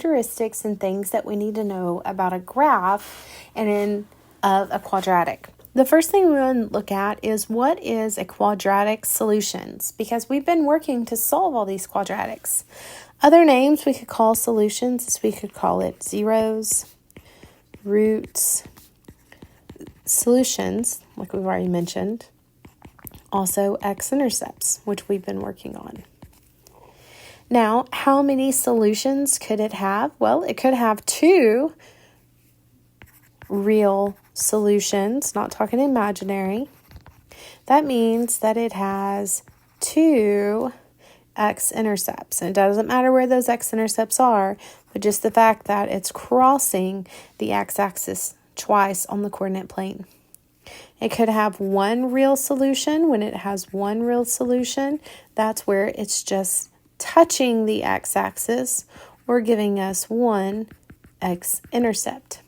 characteristics and things that we need to know about a graph and of a quadratic. The first thing we want to look at is what is a quadratic solutions, because we've been working to solve all these quadratics. Other names we could call solutions is we could call it zeros, roots, solutions, like we've already mentioned. Also x-intercepts, which we've been working on. Now, how many solutions could it have? Well, it could have two real solutions, not talking imaginary. That means that it has two x-intercepts. And it doesn't matter where those x-intercepts are, but just the fact that it's crossing the x-axis twice on the coordinate plane. It could have one real solution. When it has one real solution, that's where it's just touching the x-axis or giving us one x-intercept.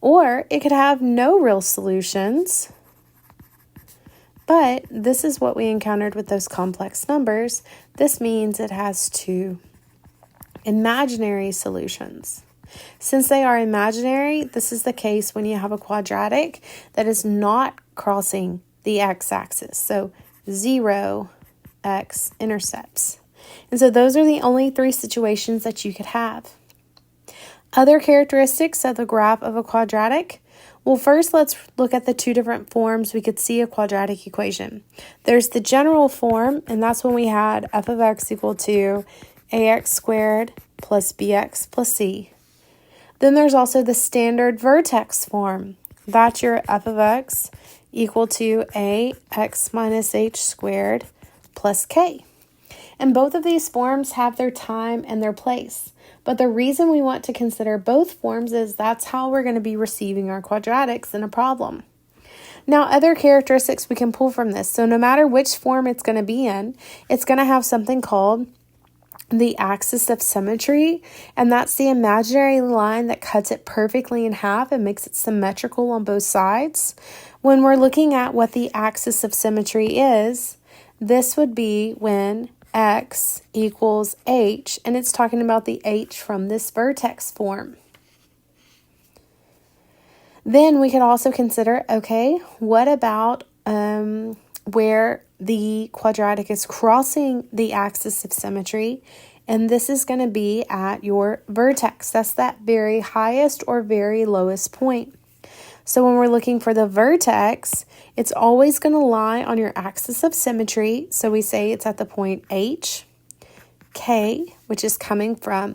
Or it could have no real solutions, but this is what we encountered with those complex numbers. This means it has two imaginary solutions. Since they are imaginary, this is the case when you have a quadratic that is not crossing the x-axis. So 0 x-intercepts. And so those are the only three situations that you could have. Other characteristics of the graph of a quadratic. Well, first let's look at the two different forms we could see a quadratic equation. There's the general form, and that's when we had f of x equal to ax squared plus bx plus c. Then there's also the standard vertex form. That's your f of x equal to ax minus h squared plus k. And both of these forms have their time and their place. But the reason we want to consider both forms is that's how we're going to be receiving our quadratics in a problem. Now, other characteristics we can pull from this. So no matter which form it's going to be in, it's going to have something called the axis of symmetry, and that's the imaginary line that cuts it perfectly in half and makes it symmetrical on both sides. When we're looking at what the axis of symmetry is, this would be when x equals h, and it's talking about the h from this vertex form. Then we could also consider, okay, what about where the quadratic is crossing the axis of symmetry, and this is going to be at your vertex. That's that very highest or very lowest point. So when we're looking for the vertex, it's always going to lie on your axis of symmetry. So we say it's at the point H, K, which is coming from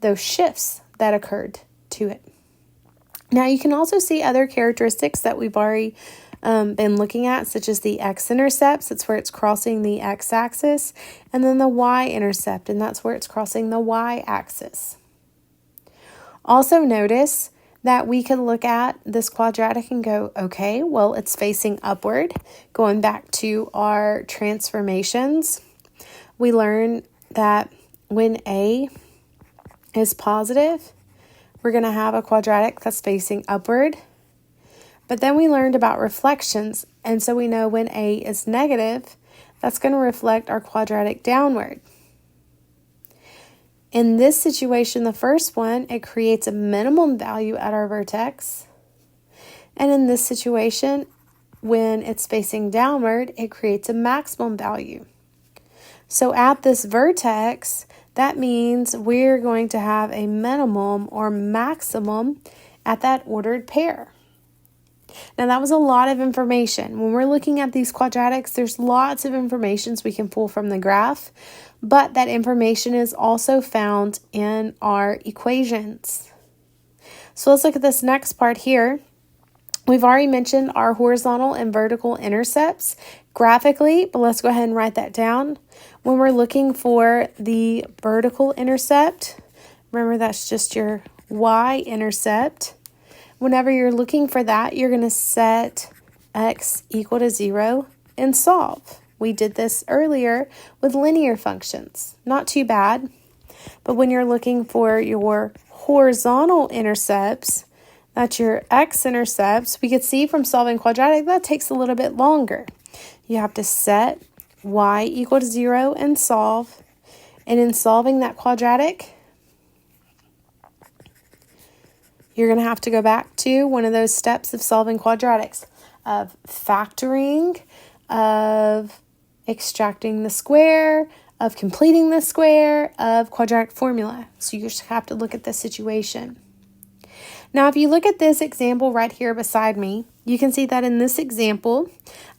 those shifts that occurred to it. Now you can also see other characteristics that we've already been looking at, such as the x-intercepts. That's where it's crossing the x-axis, and then the y-intercept, and that's where it's crossing the y-axis. Also notice that we can look at this quadratic and go, okay, well, it's facing upward. Going back to our transformations, we learn that when A is positive, we're going to have a quadratic that's facing upward. But then we learned about reflections, and so we know when A is negative, that's going to reflect our quadratic downward. In this situation, the first one, it creates a minimum value at our vertex. And in this situation, when it's facing downward, it creates a maximum value. So at this vertex, that means we're going to have a minimum or maximum at that ordered pair. Now that was a lot of information. When we're looking at these quadratics, there's lots of information we can pull from the graph, but that information is also found in our equations. So let's look at this next part here. We've already mentioned our horizontal and vertical intercepts graphically, but let's go ahead and write that down. When we're looking for the vertical intercept, remember that's just your y-intercept. Whenever you're looking for that, you're going to set x equal to 0 and solve. We did this earlier with linear functions. Not too bad. But when you're looking for your horizontal intercepts, that's your x-intercepts, we could see from solving quadratic that takes a little bit longer. You have to set y equal to 0 and solve. And in solving that quadratic, you're going to have to go back to one of those steps of solving quadratics, of factoring, of extracting the square, of completing the square, of quadratic formula. So you just have to look at the situation. Now, if you look at this example right here beside me, you can see that in this example,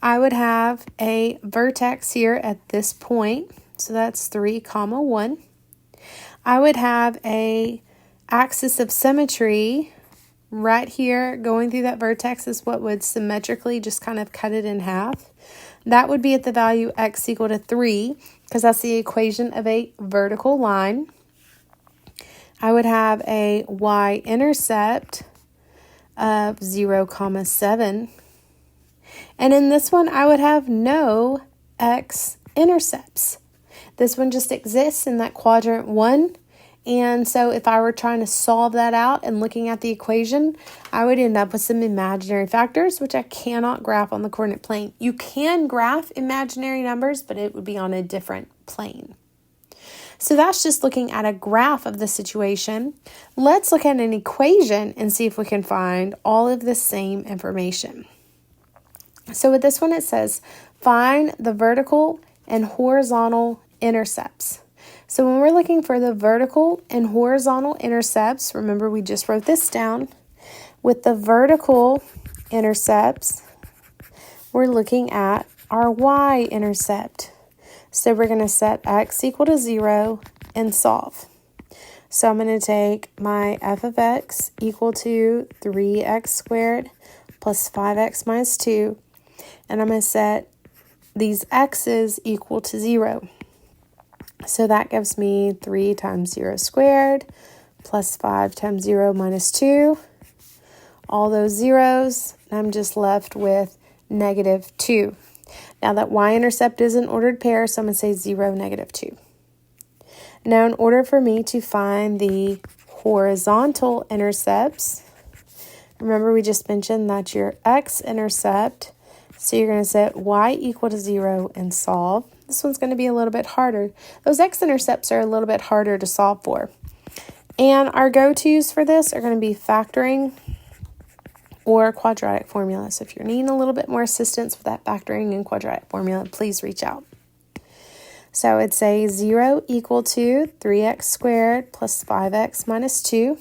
I would have a vertex here at this point. So that's 3, 1. I would have a axis of symmetry right here going through that vertex is what would symmetrically just kind of cut it in half. That would be at the value x equal to 3, because that's the equation of a vertical line. I would have a y-intercept of 0, 7. And in this one, I would have no x-intercepts. This one just exists in that quadrant 1. And so if I were trying to solve that out and looking at the equation, I would end up with some imaginary factors, which I cannot graph on the coordinate plane. You can graph imaginary numbers, but it would be on a different plane. So that's just looking at a graph of the situation. Let's look at an equation and see if we can find all of the same information. So with this one, it says, find the vertical and horizontal intercepts. So when we're looking for the vertical and horizontal intercepts, remember we just wrote this down. With the vertical intercepts, we're looking at our y-intercept. So we're going to set x equal to 0 and solve. So I'm going to take my f of x equal to 3x squared plus 5x minus 2. And I'm going to set these x's equal to 0. So that gives me 3 times 0 squared plus 5 times 0 minus 2. All those zeros, and I'm just left with negative 2. Now that y-intercept is an ordered pair, so I'm going to say 0, negative 2. Now in order for me to find the horizontal intercepts, remember we just mentioned that's your x-intercept. So you're going to set y equal to 0 and solve. This one's going to be a little bit harder. Those x-intercepts are a little bit harder to solve for. And our go-tos for this are going to be factoring or quadratic formula. So if you're needing a little bit more assistance with that factoring and quadratic formula, please reach out. So I'd say 0 equal to 3x squared plus 5x minus 2.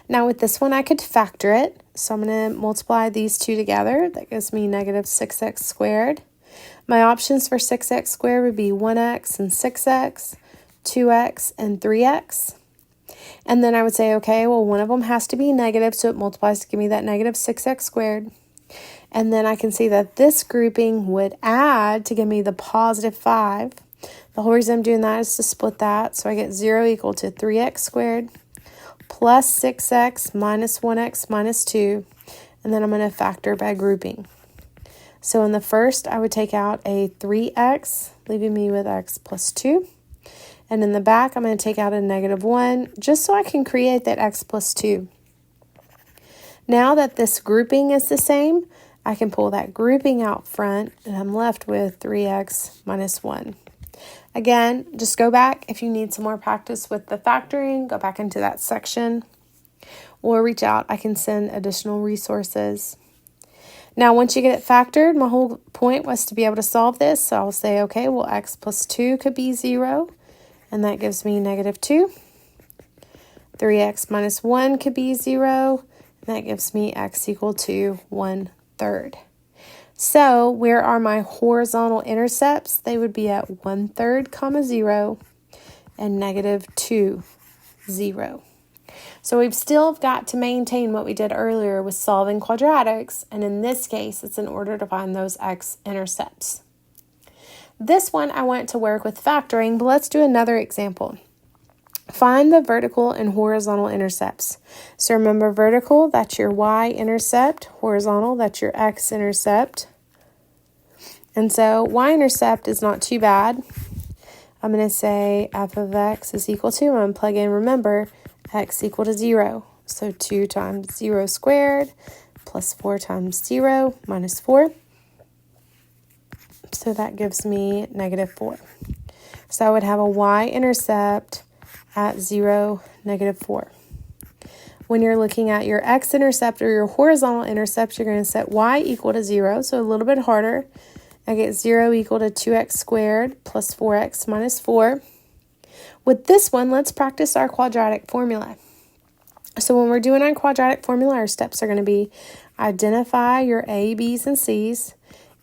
Now with this one, I could factor it. So I'm going to multiply these two together. That gives me negative 6x squared. My options for 6x squared would be 1x and 6x, 2x and 3x. And then I would say, okay, well, one of them has to be negative, so it multiplies to give me that negative 6x squared. And then I can see that this grouping would add to give me the positive 5. The whole reason I'm doing that is to split that. So I get 0 equal to 3x squared plus 6x minus 1x minus 2. And then I'm going to factor by grouping. So in the first, I would take out a 3x, leaving me with x plus 2. And in the back, I'm going to take out a negative 1, just so I can create that x plus 2. Now that this grouping is the same, I can pull that grouping out front, and I'm left with 3x minus 1. Again, just go back if you need some more practice with the factoring, go back into that section, or reach out. I can send additional resources. Now, once you get it factored, my whole point was to be able to solve this. So I'll say, okay, well, x plus 2 could be 0, and that gives me negative 2. 3x minus 1 could be 0, and that gives me x equal to 1/3. So where are my horizontal intercepts? They would be at 1/3, 0, and negative 2, 0. So we've still got to maintain what we did earlier with solving quadratics, and in this case, it's in order to find those x-intercepts. This one I want to work with factoring, but let's do another example. Find the vertical and horizontal intercepts. So remember, vertical, that's your y-intercept. Horizontal, that's your x-intercept. And so y-intercept is not too bad. I'm going to say f of x is equal to, I'm going to plug in, remember, x equal to 0. So 2 times 0 squared plus 4 times 0 minus 4. So that gives me negative 4. So I would have a y-intercept at 0, negative 4. when you're looking at your x-intercept or your horizontal intercept, you're going to set y equal to 0, so a little bit harder. I get 0 equal to 2x squared plus 4x minus 4. With this one, let's practice our quadratic formula. So when we're doing our quadratic formula, our steps are going to be identify your a, b's, and c's.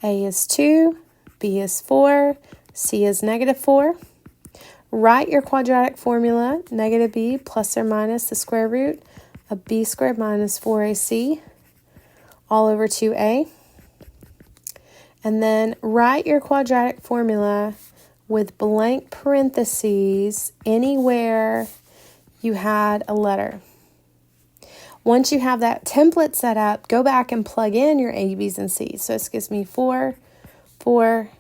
A is 2, b is 4, c is negative 4. Write your quadratic formula, negative b plus or minus the square root of b squared minus 4ac all over 2a. And then write your quadratic formula with blank parentheses anywhere you had a letter. Once you have that template set up, go back and plug in your a, b's, and c's. So this gives me 4, 4,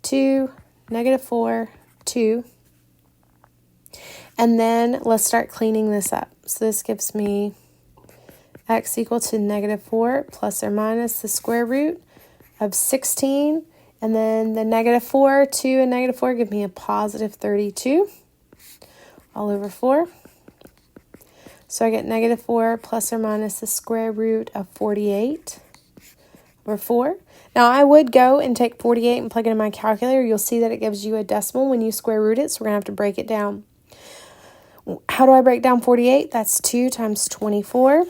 2, negative 4, 2. And then let's start cleaning this up. So this gives me x equal to negative 4 plus or minus the square root of 16. And then the negative 4, 2, and negative 4 give me a positive 32 all over 4. So I get negative 4 plus or minus the square root of 48 over 4. Now I would go and take 48 and plug it in my calculator. You'll see that it gives you a decimal when you square root it, so we're going to have to break it down. How do I break down 48? That's 2 times 24.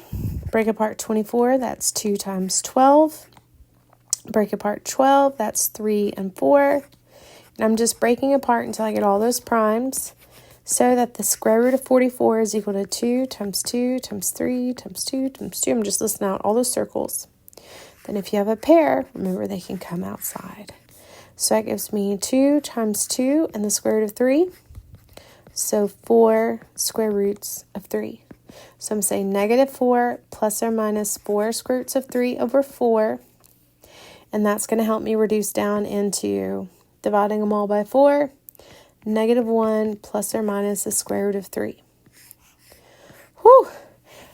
Break apart 24, that's 2 times 12. Break apart 12, that's 3 and 4. And I'm just breaking apart until I get all those primes, so that the square root of 44 is equal to 2 times 2 times 3 times 2 times 2. I'm just listing out all those circles. Then if you have a pair, remember they can come outside. So that gives me 2 times 2 and the square root of 3. So 4 square roots of 3. So I'm saying negative 4 plus or minus 4 square roots of 3 over 4. And that's going to help me reduce down into dividing them all by 4. Negative 1 plus or minus the square root of 3. Whew.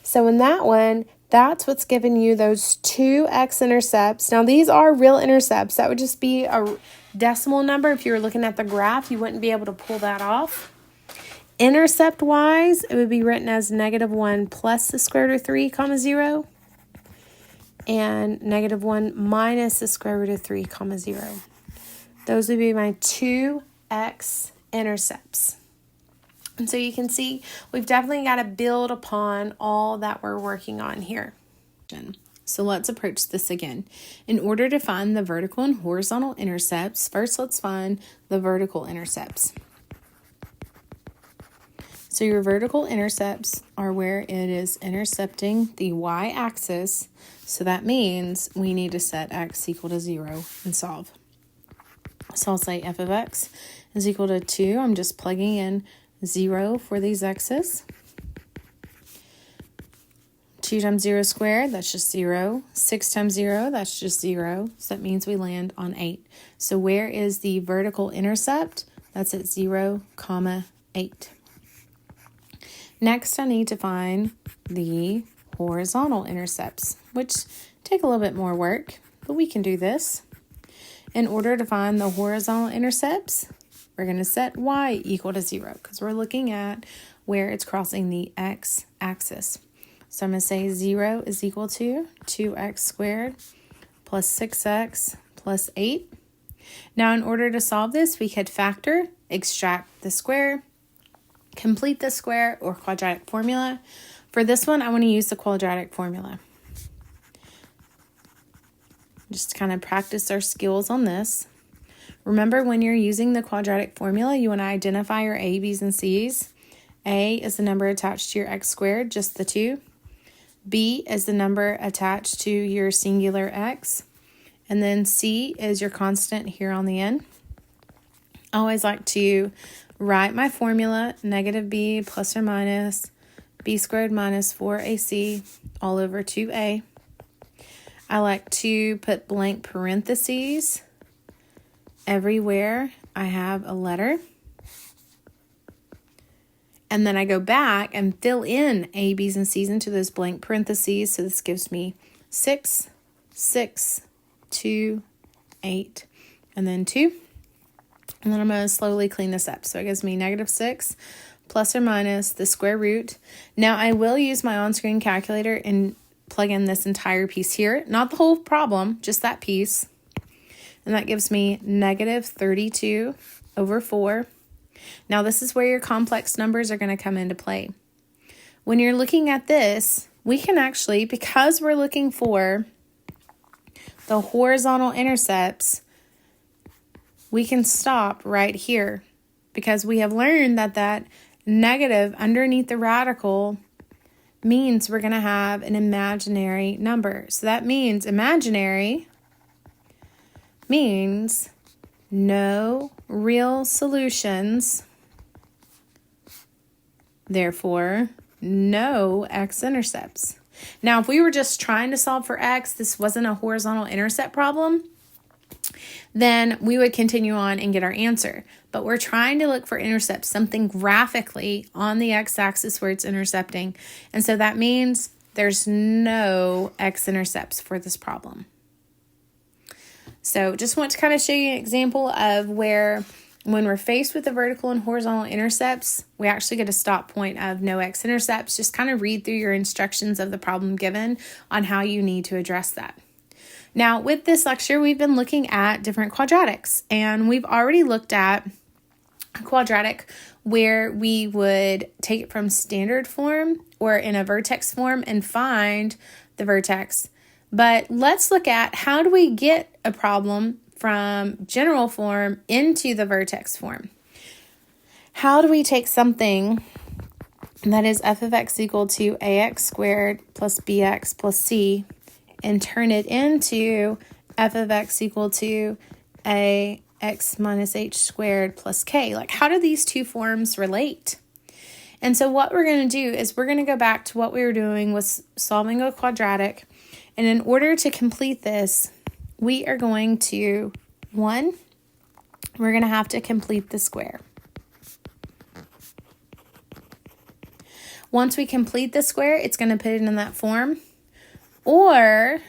So in that one, that's what's giving you those 2 x-intercepts. Now these are real intercepts. That would just be a decimal number. If you were looking at the graph, you wouldn't be able to pull that off. Intercept-wise, it would be written as negative 1 plus the square root of 3, comma 0. And negative 1 minus the square root of 3, comma 0. Those would be my 2 x-intercepts. And so you can see we've definitely got to build upon all that we're working on here. So let's approach this again. In order to find the vertical and horizontal intercepts, first let's find the vertical intercepts. So your vertical intercepts are where it is intercepting the y-axis. So that means we need to set x equal to 0 and solve. So I'll say f of x is equal to 2. I'm just plugging in 0 for these x's. 2 times 0 squared, that's just 0. 6 times 0, that's just 0. So that means we land on 8. So where is the vertical intercept? That's at 0, 8. Next, I need to find the horizontal intercepts, which take a little bit more work, but we can do this. In order to find the horizontal intercepts, we're going to set y equal to 0 because we're looking at where it's crossing the x-axis. So I'm going to say 0 is equal to 2x squared plus 6x plus 8. Now, in order to solve this, we could factor, extract the square, complete the square, or quadratic formula. For this one, I want to use the quadratic formula. Just kind of practice our skills on this. Remember, when you're using the quadratic formula, you want to identify your a, b's, and c's. A is the number attached to your x squared, just the 2. B is the number attached to your singular x. And then C is your constant here on the end. I always like to write my formula, negative b plus or minus b squared minus 4ac all over 2a. I like to put blank parentheses everywhere I have a letter. And then I go back and fill in a, b's, and c's into those blank parentheses. So this gives me 6, 6, 2, 8, and then 2. And then I'm going to slowly clean this up. So it gives me negative 6 plus or minus the square root. Now I will use my on-screen calculator and plug in this entire piece here. Not the whole problem, just that piece. And that gives me negative 32 over 4. Now this is where your complex numbers are going to come into play. When you're looking at this, we can actually, because we're looking for the horizontal intercepts, we can stop right here because we have learned that that negative underneath the radical means we're going to have an imaginary number. So that means imaginary means no real solutions, therefore no x-intercepts. Now, if we were just trying to solve for x, this wasn't a horizontal intercept problem, then we would continue on and get our answer. But we're trying to look for intercepts, something graphically on the x-axis where it's intercepting. And so that means there's no x-intercepts for this problem. So just want to kind of show you an example of where when we're faced with the vertical and horizontal intercepts, we actually get a stop point of no x-intercepts. Just kind of read through your instructions of the problem given on how you need to address that. Now, with this lecture, we've been looking at different quadratics, and we've already looked at a quadratic where we would take it from standard form or in a vertex form and find the vertex. But let's look at how do we get a problem from general form into the vertex form. How do we take something that is f of x equal to ax squared plus bx plus c and turn it into f of x equal to ax minus h squared plus k? Like, how do these two forms relate? And so what we're going to do is we're going to go back to what we were doing with solving a quadratic. And in order to complete this, we are going to, we're going to have to complete the square. Once we complete the square, it's going to put it in that form. Or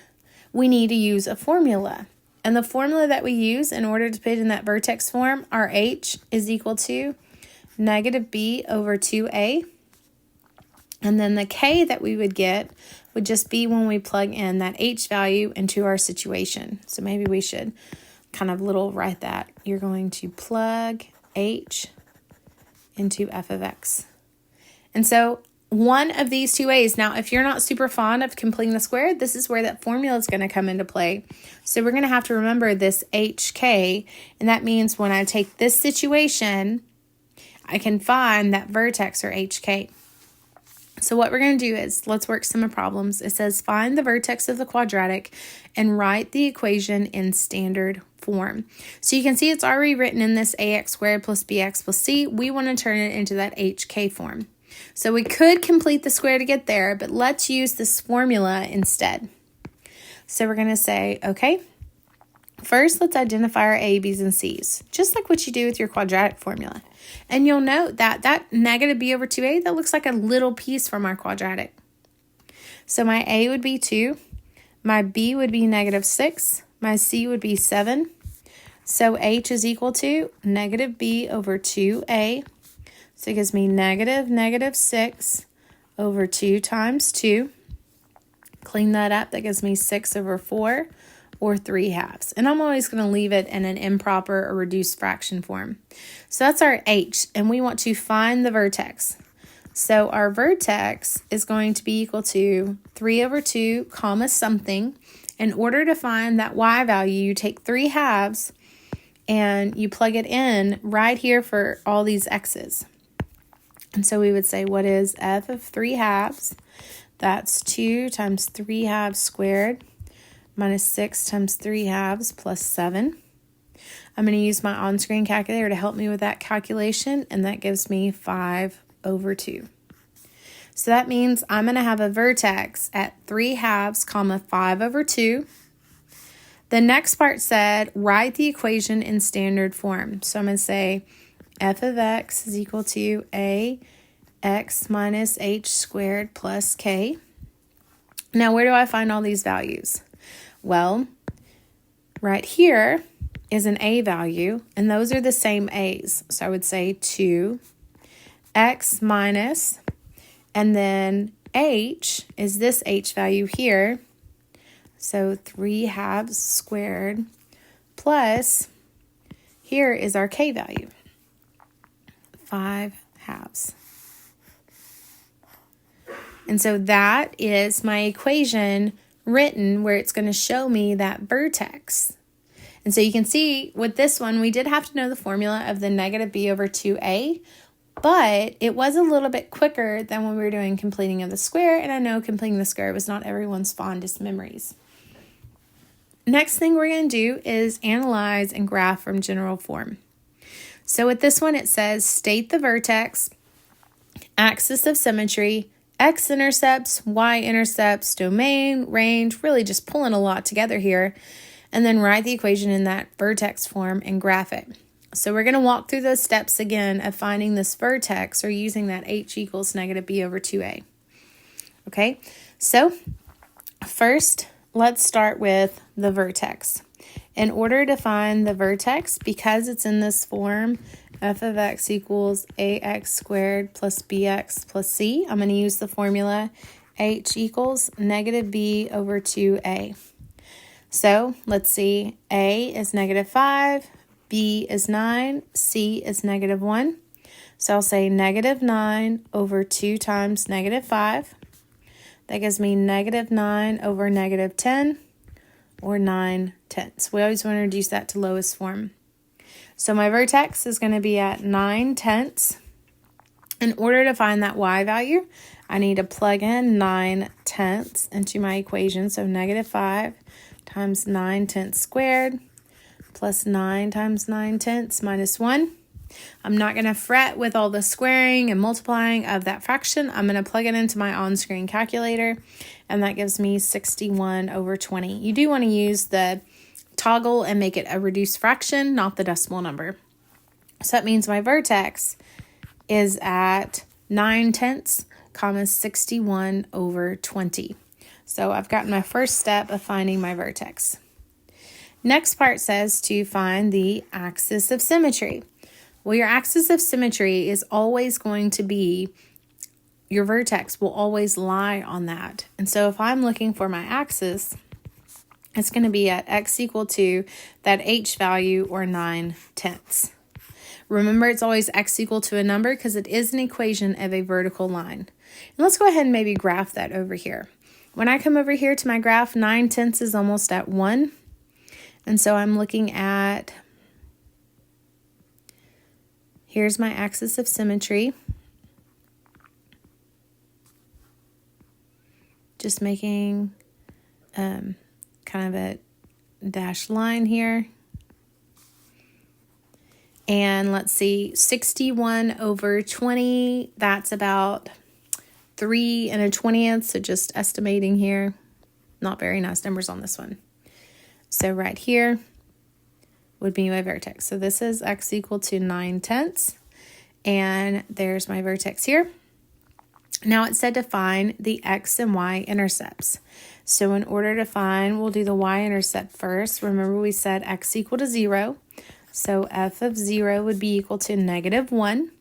we need to use a formula. And the formula that we use in order to put it in that vertex form, our h is equal to negative b over 2a. And then the k that we would get would just be when we plug in that h value into our situation. So maybe we should kind of write that. You're going to plug h into f of x. And so one of these two ways. Now, if you're not super fond of completing the square, this is where that formula is going to come into play. So we're going to have to remember this hk, and that means when I take this situation, I can find that vertex or hk. So what we're going to do is, let's work some problems. It says, find the vertex of the quadratic and write the equation in standard form. So you can see it's already written in this ax squared plus bx plus c. We want to turn it into that hk form. So we could complete the square to get there, but let's use this formula instead. So we're going to say, okay, first let's identify our a, b's, and c's, just like what you do with your quadratic formula. And you'll note that that negative b over 2a, that looks like a little piece from our quadratic. So my a would be 2, my b would be negative 6, my c would be 7. So h is equal to negative b over 2a. So it gives me negative 6 over 2 times 2. Clean that up, that gives me 6 over 4, or 3/2. And I'm always going to leave it in an improper or reduced fraction form. So that's our h, and we want to find the vertex. So our vertex is going to be equal to 3 over 2 comma something. In order to find that y value, you take 3/2 and you plug it in right here for all these x's. And so we would say, what is f of 3/2? That's 2 times 3/2 squared minus 6 times 3/2 plus 7. I'm going to use my on-screen calculator to help me with that calculation, and that gives me 5 over 2. So that means I'm going to have a vertex at 3/2 comma 5 over 2. The next part said, write the equation in standard form. So I'm going to say f of x is equal to ax minus h squared plus k. Now, where do I find all these values? Well, right here is an a value, and those are the same a's. So I would say 2, x minus, and then h is this h value here. So 3/2 squared plus, here is our k value, 5/2. And so that is my equation written where it's going to show me that vertex. And so you can see with this one, we did have to know the formula of the negative b over 2a, but it was a little bit quicker than when we were doing completing of the square, and I know completing the square was not everyone's fondest memories. Next thing we're going to do is analyze and graph from general form. So with this one, it says state the vertex, axis of symmetry, x-intercepts, y-intercepts, domain, range, really just pulling a lot together here, and then write the equation in that vertex form and graph it. So we're going to walk through those steps again of finding this vertex or using that h equals negative b over 2a. Okay, so first let's start with the vertex. In order to find the vertex, because it's in this form, f of x equals ax squared plus bx plus c, I'm going to use the formula h equals negative b over 2a. So let's see, a is negative 5, b is 9, c is negative 1. So I'll say negative 9 over 2 times negative 5. That gives me negative 9 over negative 10, or 9/10. We always want to reduce that to lowest form. So my vertex is going to be at 9/10. In order to find that y value, I need to plug in 9/10 into my equation. So negative 5 times 9/10 squared plus 9 times 9/10 minus 1. I'm not going to fret with all the squaring and multiplying of that fraction. I'm going to plug it into my on-screen calculator, and that gives me 61 over 20. You do want to use the toggle and make it a reduced fraction, not the decimal number. So that means my vertex is at 9/10, comma 61 over 20. So I've gotten my first step of finding my vertex. Next part says to find the axis of symmetry. Well, your axis of symmetry is always going to be, your vertex will always lie on that. And so if I'm looking for my axis, it's going to be at x equal to that h value, or 9/10. Remember, it's always x equal to a number because it is an equation of a vertical line. And let's go ahead and maybe graph that over here. When I come over here to my graph, 9/10 is almost at 1. And so I'm looking at, here's my axis of symmetry. Just making kind of a dashed line here. And let's see, 61 over 20, that's about 3 1/20, so just estimating here. Not very nice numbers on this one. So right here would be my vertex. So this is x equal to 9/10, and there's my vertex here. Now it said to find the x and y intercepts. So in order to find, we'll do the y-intercept first. Remember we said x equal to 0. So f of 0 would be equal to negative 1.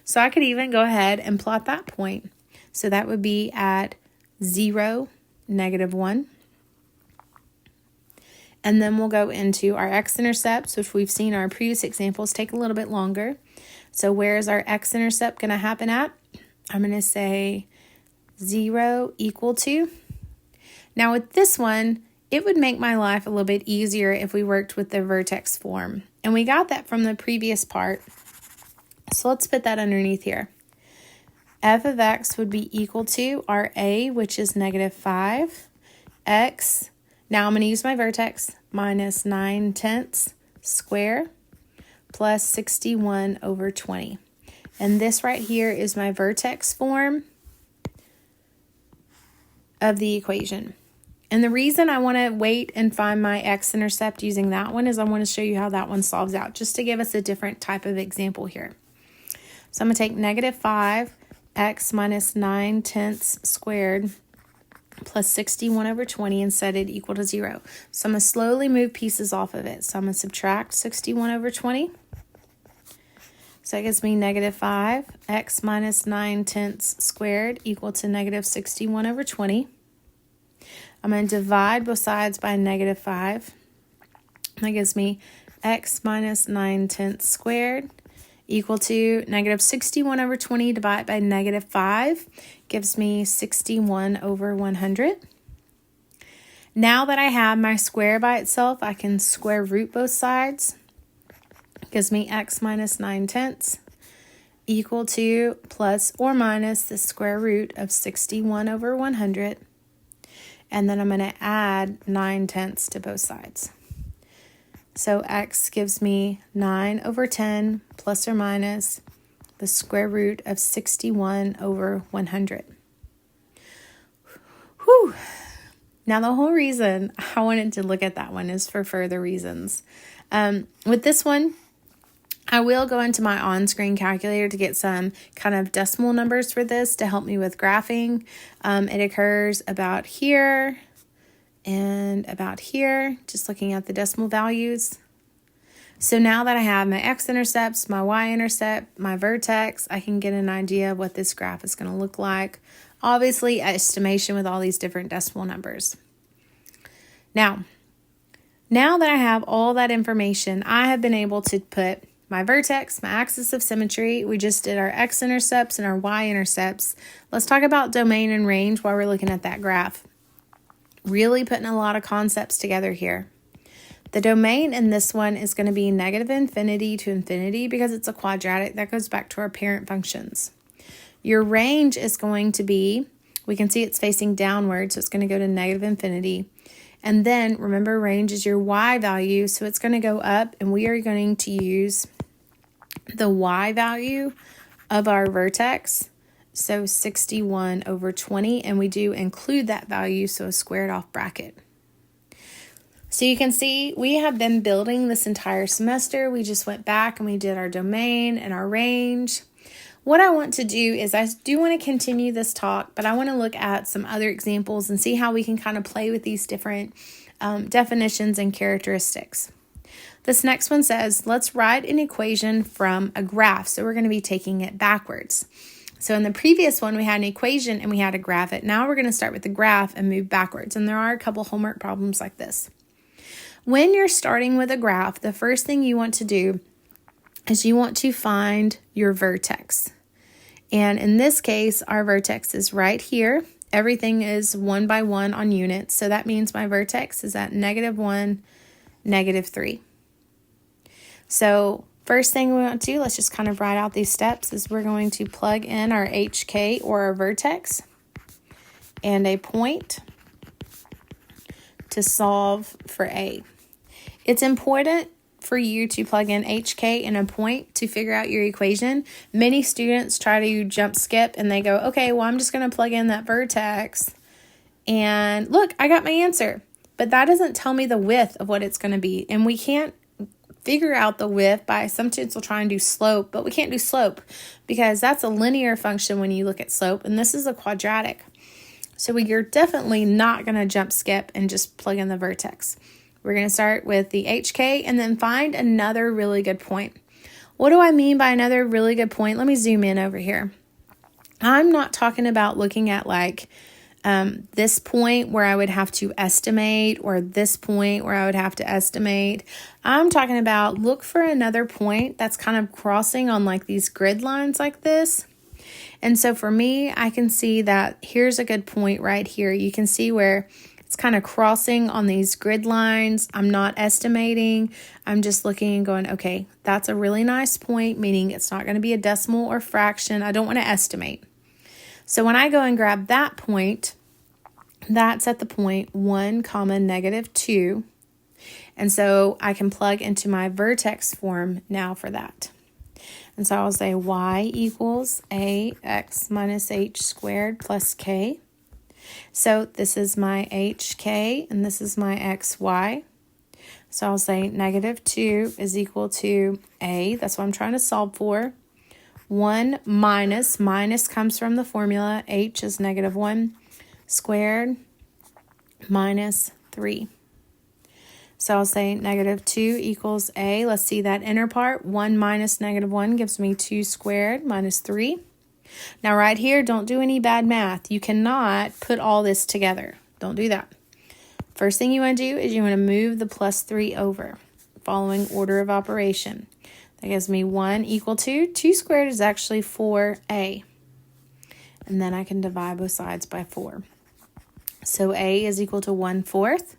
So I could even go ahead and plot that point. So that would be at 0, negative 1. And then we'll go into our x-intercepts, which we've seen our previous examples take a little bit longer. So where is our x-intercept going to happen at? I'm going to say 0 equal to. Now with this one, it would make my life a little bit easier if we worked with the vertex form. And we got that from the previous part. So let's put that underneath here. F of x would be equal to our a, which is negative 5, x. Now I'm going to use my vertex, minus 9/10 square plus 61 over 20. And this right here is my vertex form of the equation. And the reason I want to wait and find my x-intercept using that one is I want to show you how that one solves out, just to give us a different type of example here. So I'm going to take negative 5, x minus 9/10 squared plus 61 over 20 and set it equal to 0. So I'm going to slowly move pieces off of it. So I'm going to subtract 61 over 20. So it gives me negative 5. X minus 9/10 squared equal to negative 61 over 20. I'm going to divide both sides by negative 5. That gives me x minus 9/10 squared equal to negative 61 over 20 divided by negative 5 gives me 61 over 100. Now that I have my square by itself, I can square root both sides. It gives me x minus 9/10 equal to plus or minus the square root of 61 over 100. And then I'm going to add 9/10 to both sides. So x gives me 9 over 10 plus or minus the square root of 61 over 100. Whew. Now the whole reason I wanted to look at that one is for further reasons. With this one, I will go into my on-screen calculator to get some kind of decimal numbers for this to help me with graphing. It occurs about here and about here, just looking at the decimal values. So now that I have my x-intercepts, my y-intercept, my vertex, I can get an idea of what this graph is going to look like. Obviously, estimation with all these different decimal numbers. Now that I have all that information, I have been able to put my vertex, my axis of symmetry. We just did our x-intercepts and our y-intercepts. Let's talk about domain and range while we're looking at that graph. Really putting a lot of concepts together here. The domain in this one is going to be negative infinity to infinity because it's a quadratic. That goes back to our parent functions. Your range is going to be, we can see it's facing downward, so it's going to go to negative infinity. And then remember, range is your y value, so it's going to go up, and we are going to use the y value of our vertex, so 61 over 20, and we do include that value, so a squared off bracket. So you can see we have been building this entire semester. We just went back and we did our domain and our range. What I want to do is I do want to continue this talk, but I want to look at some other examples and see how we can kind of play with these different definitions and characteristics. This next one says, let's write an equation from a graph. So we're going to be taking it backwards. So in the previous one, we had an equation and we had to graph it. Now we're going to start with the graph and move backwards. And there are a couple homework problems like this. When you're starting with a graph, the first thing you want to do is you want to find your vertex. And in this case, our vertex is right here. Everything is 1 by 1 on units. So that means my vertex is at -1, -3. So first thing we want to do, let's just kind of write out these steps, is we're going to plug in our HK or our vertex and a point to solve for A. It's important for you to plug in HK and a point to figure out your equation. Many students try to jump skip and they go, okay, well, I'm just going to plug in that vertex and look, I got my answer. But that doesn't tell me the width of what it's going to be. And we can't figure out the width by, some students will try and do slope, but we can't do slope because that's a linear function when you look at slope. And this is a quadratic. So you're definitely not going to jump skip and just plug in the vertex. We're going to start with the HK and then find another really good point. What do I mean by another really good point? Let me zoom in over here. I'm not talking about looking at like this point where I would have to estimate or this point where I would have to estimate. I'm talking about look for another point that's kind of crossing on like these grid lines like this. And so for me, I can see that here's a good point right here. You can see where it's kind of crossing on these grid lines. I'm not estimating. I'm just looking and going, okay, that's a really nice point, meaning it's not going to be a decimal or fraction. I don't want to estimate. So when I go and grab that point, that's at the point 1, -2. And so I can plug into my vertex form now for that. And so I'll say y equals ax minus h squared plus k. So this is my hk and this is my xy. So I'll say -2 is equal to a. That's what I'm trying to solve for. 1 minus comes from the formula. H is -1 squared minus 3. So I'll say negative 2 equals a. Let's see that inner part. 1 minus negative 1 gives me 2 squared minus 3. Now right here, don't do any bad math. You cannot put all this together. Don't do that. First thing you want to do is you want to move the plus 3 over, following order of operation. That gives me 1 equal to 2 squared is actually 4a. And then I can divide both sides by 4. So a is equal to 1/4.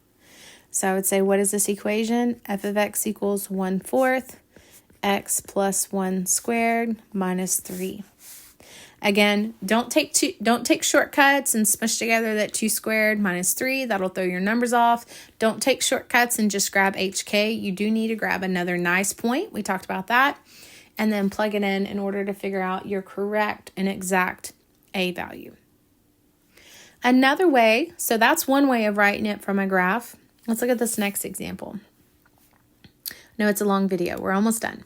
So I would say, what is this equation? F of x equals 1/4 x plus 1 squared minus 3. Again, don't take shortcuts and smush together that 2 squared minus 3. That'll throw your numbers off. Don't take shortcuts and just grab HK. You do need to grab another nice point. We talked about that. And then plug it in order to figure out your correct and exact a value. Another way, so that's one way of writing it from a graph. Let's look at this next example. No, it's a long video. We're almost done.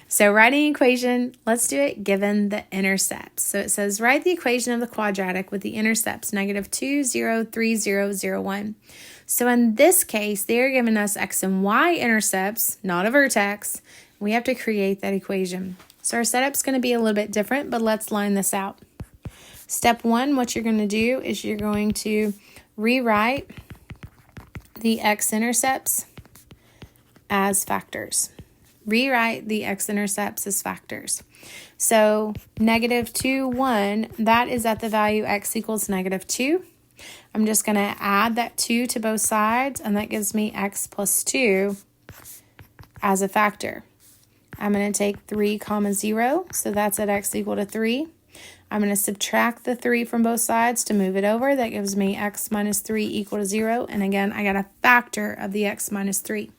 So writing equation, let's do it given the intercepts. So it says, write the equation of the quadratic with the intercepts, negative 2, 0, 3, 0, 0, 1. So in this case, they're giving us x and y intercepts, not a vertex. We have to create that equation. So our setup's going to be a little bit different, but let's line this out. Step 1, what you're going to do is you're going to rewrite the x-intercepts as factors. Rewrite the x-intercepts as factors. So negative 2, 1, that is at the value x equals negative 2. I'm just going to add that 2 to both sides, and that gives me x plus 2 as a factor. I'm going to take 3, 0, so that's at x equal to 3. I'm going to subtract the 3 from both sides to move it over. That gives me x minus 3 equal to 0. And again, I got a factor of the x minus 3.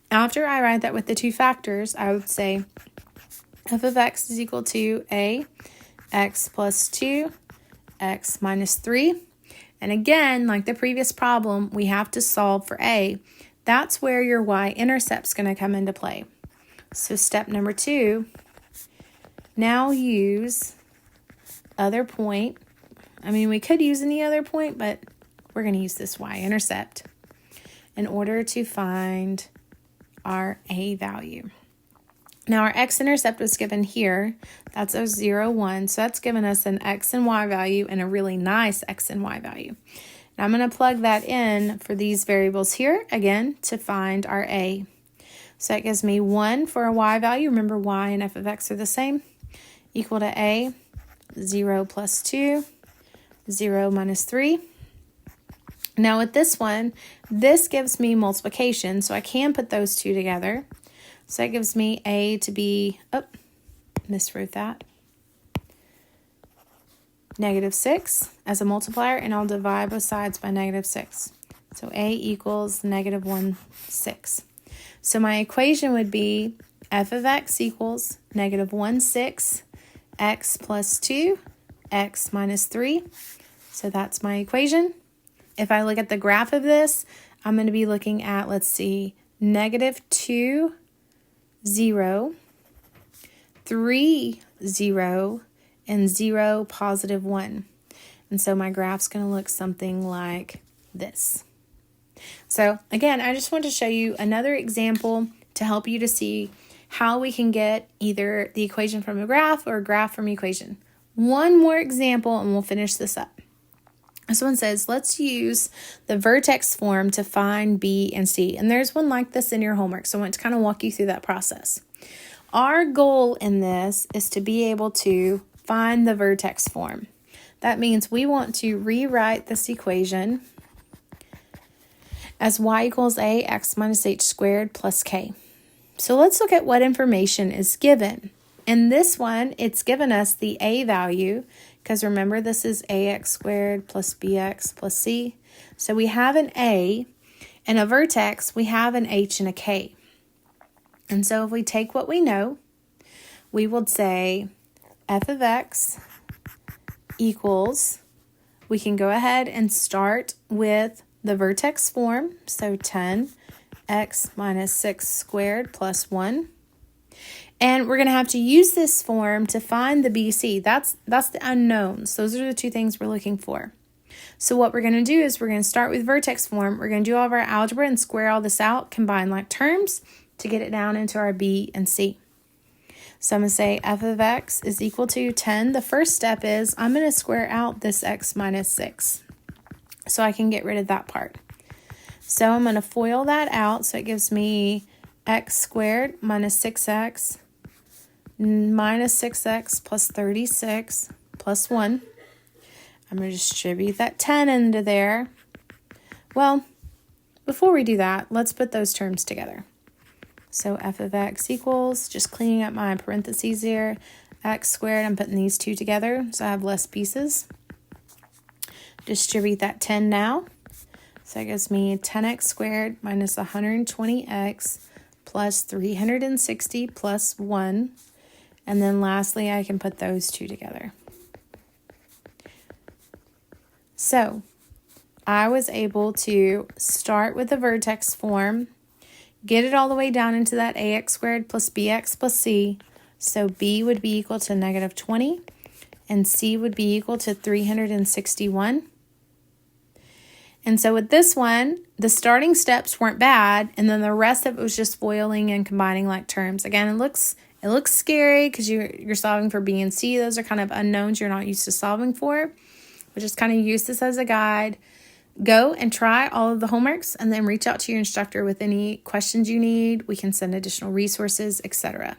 After I write that with the two factors, I would say f of x is equal to a x plus 2, x minus 3. And again, like the previous problem, we have to solve for a. That's where your y-intercept is going to come into play. So step number 2, now use other point. I mean, we could use any other point, but we're going to use this y-intercept in order to find our a value. Now, our x-intercept was given here. That's a 0, 1. So that's given us an x and y value and a really nice x and y value. And I'm going to plug that in for these variables here, again, to find our a. So that gives me 1 for a y value. Remember, y and f of x are the same. Equal to a, 0 plus 2, 0 minus 3. Now with this one, this gives me multiplication, so I can put those two together. So that gives me a to be, miswrote that, negative 6 as a multiplier, and I'll divide both sides by negative 6. So a equals negative 1, 6. So my equation would be f of x equals negative 1, 6, x plus 2, x minus 3. So that's my equation. If I look at the graph of this, I'm going to be looking at, let's see, negative 2, 0, 3, 0, and 0, positive 1. And so my graph's going to look something like this. So again, I just want to show you another example to help you to see how we can get either the equation from a graph or a graph from equation. One more example and we'll finish this up. This one says, let's use the vertex form to find B and C. And there's one like this in your homework, so I want to kind of walk you through that process. Our goal in this is to be able to find the vertex form. That means we want to rewrite this equation as y equals a x minus h squared plus k. So let's look at what information is given. In this one, it's given us the a value, because remember this is ax squared plus bx plus c. So we have an a, and a vertex, we have an h and a k. And so if we take what we know, we would say f of x equals, we can go ahead and start with the vertex form, so 10x minus 6 squared plus 1. And we're going to have to use this form to find the BC. That's the unknowns. Those are the two things we're looking for. So what we're going to do is we're going to start with vertex form. We're going to do all of our algebra and square all this out, combine like terms to get it down into our B and C. So I'm going to say f of x is equal to 10. The first step is I'm going to square out this x minus 6 so I can get rid of that part. So I'm going to FOIL that out, so it gives me x squared minus 6x minus 6x plus 36 plus 1. I'm going to distribute that 10 into there. Well, before we do that, let's put those terms together. So f of x equals, just cleaning up my parentheses here, x squared, I'm putting these two together so I have less pieces. Distribute that 10 now. So that gives me 10x squared minus 120x plus 360 plus 1. And then lastly, I can put those two together. So I was able to start with the vertex form, get it all the way down into that ax squared plus bx plus c. So b would be equal to negative 20 and c would be equal to 361. And so with this one, the starting steps weren't bad, and then the rest of it was just foiling and combining like terms. Again, it looks scary because you're solving for B and C. Those are kind of unknowns you're not used to solving for. But just kind of use this as a guide. Go and try all of the homeworks and then reach out to your instructor with any questions you need. We can send additional resources, etc.